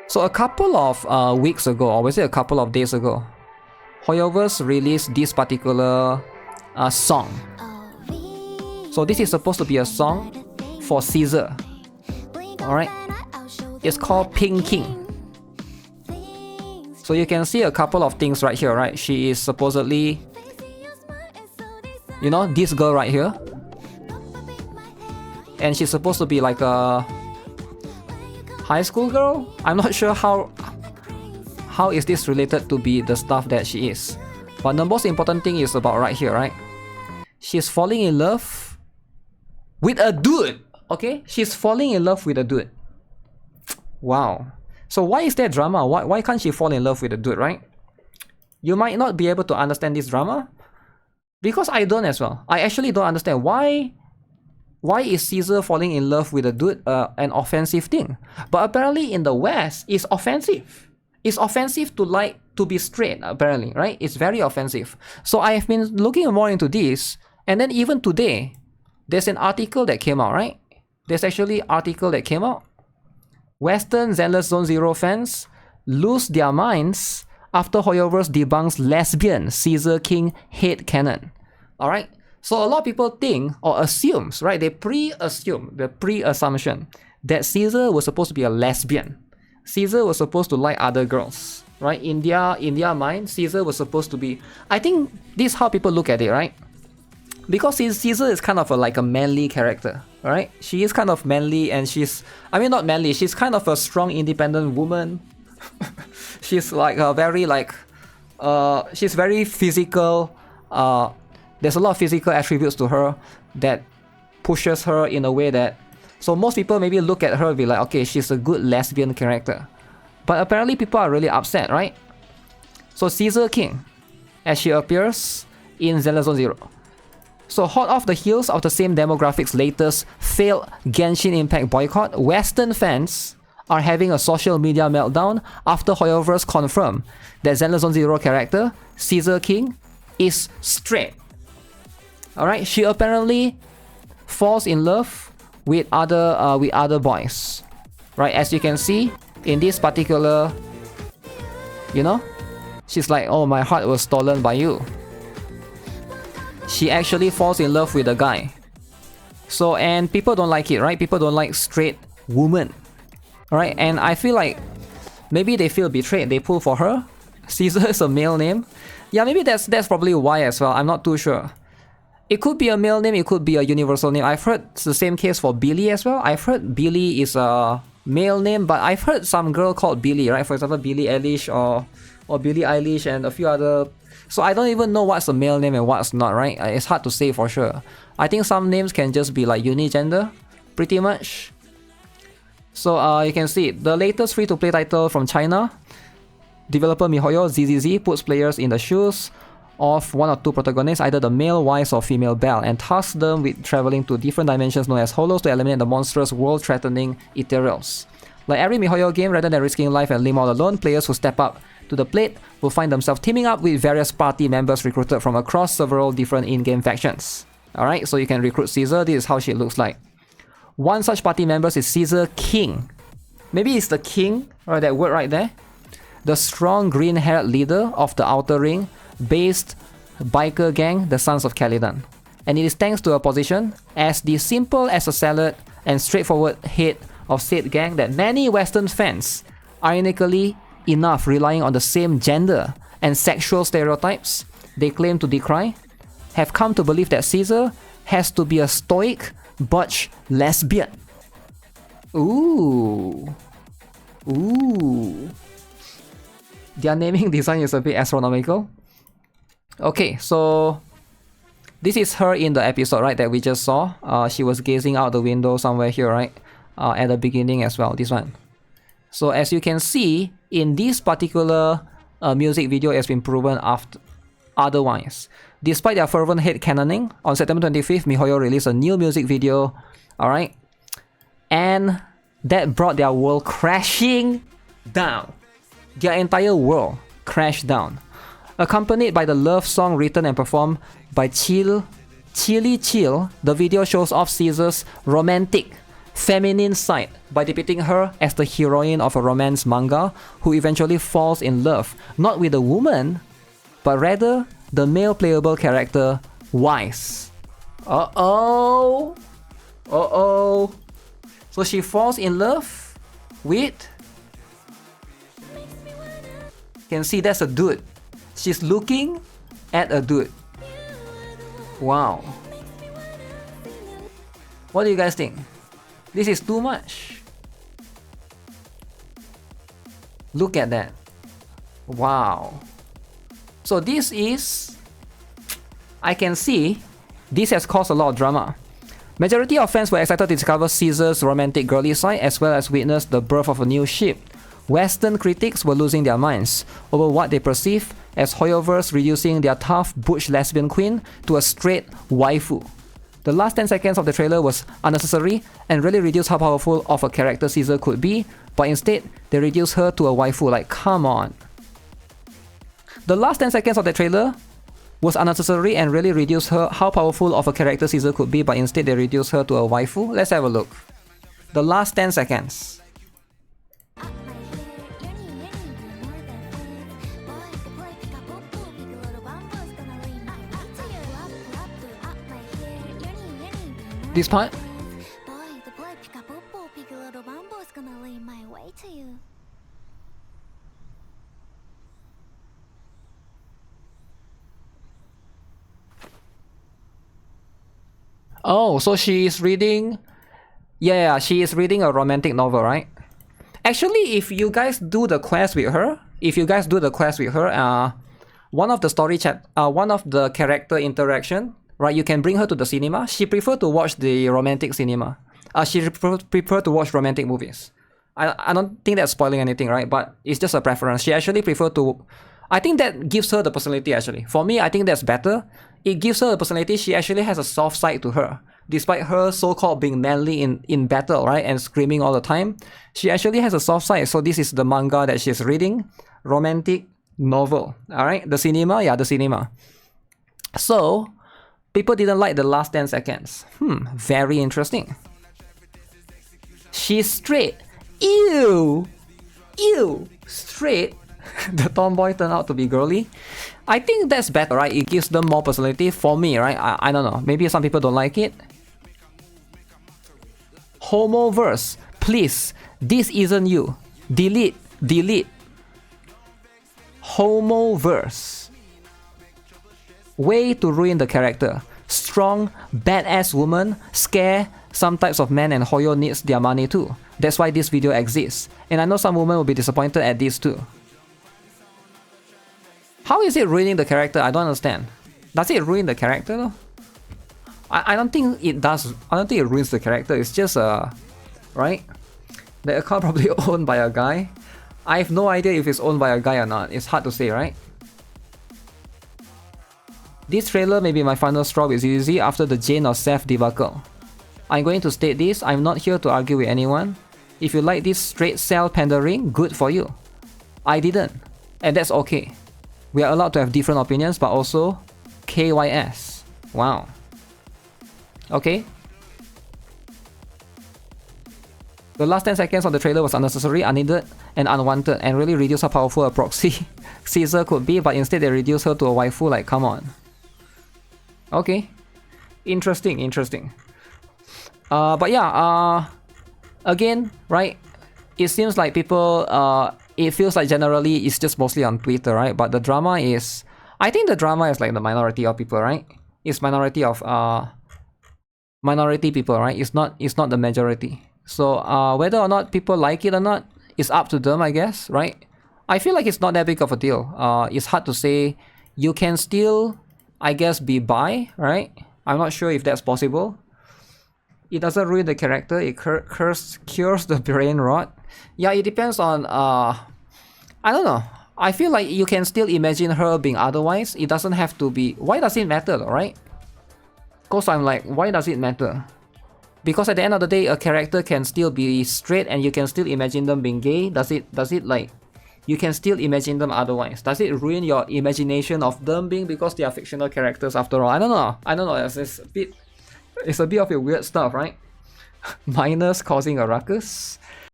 So a couple of weeks ago, or was it a couple of days ago, Hoyoverse released this particular song. So this is supposed to be a song for Caesar. Alright? It's called Pink King. So you can see a couple of things right here, right? She is supposedly, you know, this girl right here. And she's supposed to be like a high school girl? I'm not sure how is this related to be the stuff that she is. But the most important thing is about right here, right? She's falling in love with a dude. Okay? She's falling in love with a dude. Wow. So why is there drama? Why can't she fall in love with a dude, right? You might not be able to understand this drama. Because I don't as well. I actually don't understand why is Caesar falling in love with a dude an offensive thing? But apparently in the West, it's offensive. It's offensive to like to be straight, apparently, right? It's very offensive. So I have been looking more into this, and then even today, there's an article that came out, right? There's actually an article that came out. Western Zenless Zone Zero fans lose their minds after Hoyoverse debunks lesbian Caesar King hate canon. Alright? So a lot of people think or assumes, right? They pre-assume, the pre-assumption that Caesar was supposed to be a lesbian. Caesar was supposed to like other girls, right? In their mind, Caesar was supposed to be. I think this is how people look at it, right? Because Caesar is kind of like a manly character, right? She is kind of manly, and not manly. She's kind of a strong, independent woman. She's like a very she's very physical. There's a lot of physical attributes to her that pushes her in a way that, so most people maybe look at her and be like, okay, she's a good lesbian character. But apparently people are really upset, right? So Caesar King, as she appears in Zenless Zone Zero. So hot off the heels of the same demographics' latest failed Genshin Impact boycott, Western fans are having a social media meltdown after Hoyoverse confirmed that Zenless Zone Zero character, Caesar King, is straight. Alright, she apparently falls in love with other boys. Right, as you can see in this particular, you know, she's like, oh, my heart was stolen by you. She actually falls in love with a guy. So, and people don't like it, right? People don't like straight women. Alright, and I feel like maybe they feel betrayed. They pull for her. Caesar is a male name. Yeah, maybe that's probably why as well. I'm not too sure. It could be a male name, it could be a universal name. I've heard it's the same case for Billy as well. I've heard Billy is a male name, but I've heard some girl called Billy, right? For example, Billie Eilish or Billie Eilish and a few other. So I don't even know what's a male name and what's not, right? It's hard to say for sure. I think some names can just be like unigender, pretty much. So you can see the latest free-to-play title from China. Developer MiHoYo ZZZ puts players in the shoes of one or two protagonists, either the male Wise or female Belle, and tasks them with traveling to different dimensions known as holos to eliminate the monstrous world-threatening ethereals. Like every MiHoYo game, rather than risking life and limb all alone, players who step up to the plate will find themselves teaming up with various party members recruited from across several different in-game factions. Alright, so you can recruit Caesar. This is how she looks like. One such party member is Caesar King. Maybe it's the king, or that word right there. The strong green-haired leader of the Outer Ring based biker gang, the Sons of Calidan. And it is thanks to her position as the simple as a salad and straightforward head of said gang that many Western fans, ironically enough relying on the same gender and sexual stereotypes they claim to decry, have come to believe that Caesar has to be a stoic, butch lesbian. Ooh. Their naming design is a bit astronomical. Okay, so this is her in the episode, right, that we just saw. She was gazing out the window somewhere here, right, at the beginning as well, this one. So as you can see, in this particular music video, it has been proven otherwise. Despite their fervent hate canoning, on September 25th, MiHoYo released a new music video, alright, and that brought their world crashing down. Their entire world crashed down. Accompanied by the love song written and performed by Chili Chill, the video shows off Caesar's romantic feminine side by depicting her as the heroine of a romance manga who eventually falls in love, not with a woman, but rather the male playable character, Wise. Uh-oh! Uh-oh! So she falls in love with... Can see that's a dude. She's looking at a dude. Wow. What do you guys think? This is too much. Look at that. Wow. So this is... I can see this has caused a lot of drama. Majority of fans were excited to discover Caesar's romantic girly side as well as witness the birth of a new ship. Western critics were losing their minds over what they perceive as Hoyoverse reducing their tough butch lesbian queen to a straight waifu. The last 10 seconds of the trailer was unnecessary and really reduced how powerful of a character Caesar could be, but instead they reduced her to a waifu. Like, come on. The last 10 seconds of the trailer was unnecessary and really reduced her how powerful of a character Caesar could be, but instead they reduced her to a waifu. Let's have a look. The last 10 seconds. This part? Oh, so she is reading... Yeah, she is reading a romantic novel, right? Actually, if you guys do the quest with her, one of the character interaction, right, you can bring her to the cinema. She prefer to watch the romantic cinema. She prefer to watch romantic movies. I don't think that's spoiling anything, right? But it's just a preference. She actually prefer to... I think that gives her the personality actually. For me, I think that's better. It gives her a personality. She actually has a soft side to her. Despite her so-called being manly in battle, right? And screaming all the time. She actually has a soft side. So this is the manga that she's reading. Romantic novel. Alright? The cinema? Yeah, the cinema. So... people didn't like the last 10 seconds. Very interesting. She's straight. Ew! Ew! Straight? The tomboy turned out to be girly. I think that's better, right? It gives them more personality. For me, right? I don't know. Maybe some people don't like it. Homoverse. Please. This isn't you. Delete. Delete. Homoverse. Way to ruin the character. Strong, badass woman, scare some types of men, and Hoyo needs their money too. That's why this video exists. And I know some women will be disappointed at this too. How is it ruining the character? I don't understand. Does it ruin the character though? I don't think it does. I don't think it ruins the character. It's just right? The account probably owned by a guy. I have no idea if it's owned by a guy or not. It's hard to say, right? This trailer may be my final straw with ZZ after the Jane or Seth debacle. I'm going to state this, I'm not here to argue with anyone. If you like this straight cell pandering, good for you. I didn't, and that's okay. We are allowed to have different opinions, but also KYS. Wow. Okay. The last 10 seconds of the trailer was unnecessary, unneeded, and unwanted, and really reduced how powerful a proxy Caesar could be, but instead they reduced her to a waifu. Like, come on. Okay. Interesting, interesting. But yeah, again, right? It seems like people, it feels like generally it's just mostly on Twitter, right? But the drama is, I think the drama is like the minority of people, right? It's minority of, minority people, right? It's not the majority. So, whether or not people like it or not, it's up to them, I guess, right? I feel like it's not that big of a deal. It's hard to say. You can still, I guess, be bi, right? I'm not sure if that's possible. It doesn't ruin the character. It cures the brain rot. Yeah, it depends on, I don't know. I feel like you can still imagine her being otherwise. It doesn't have to be... Why does it matter though, right? Because I'm like, why does it matter? Because at the end of the day, a character can still be straight and you can still imagine them being gay. Does it like... You can still imagine them otherwise. Does it ruin your imagination of them being, because they are fictional characters after all? I don't know. It's a bit of a weird stuff, right? Minors causing a ruckus.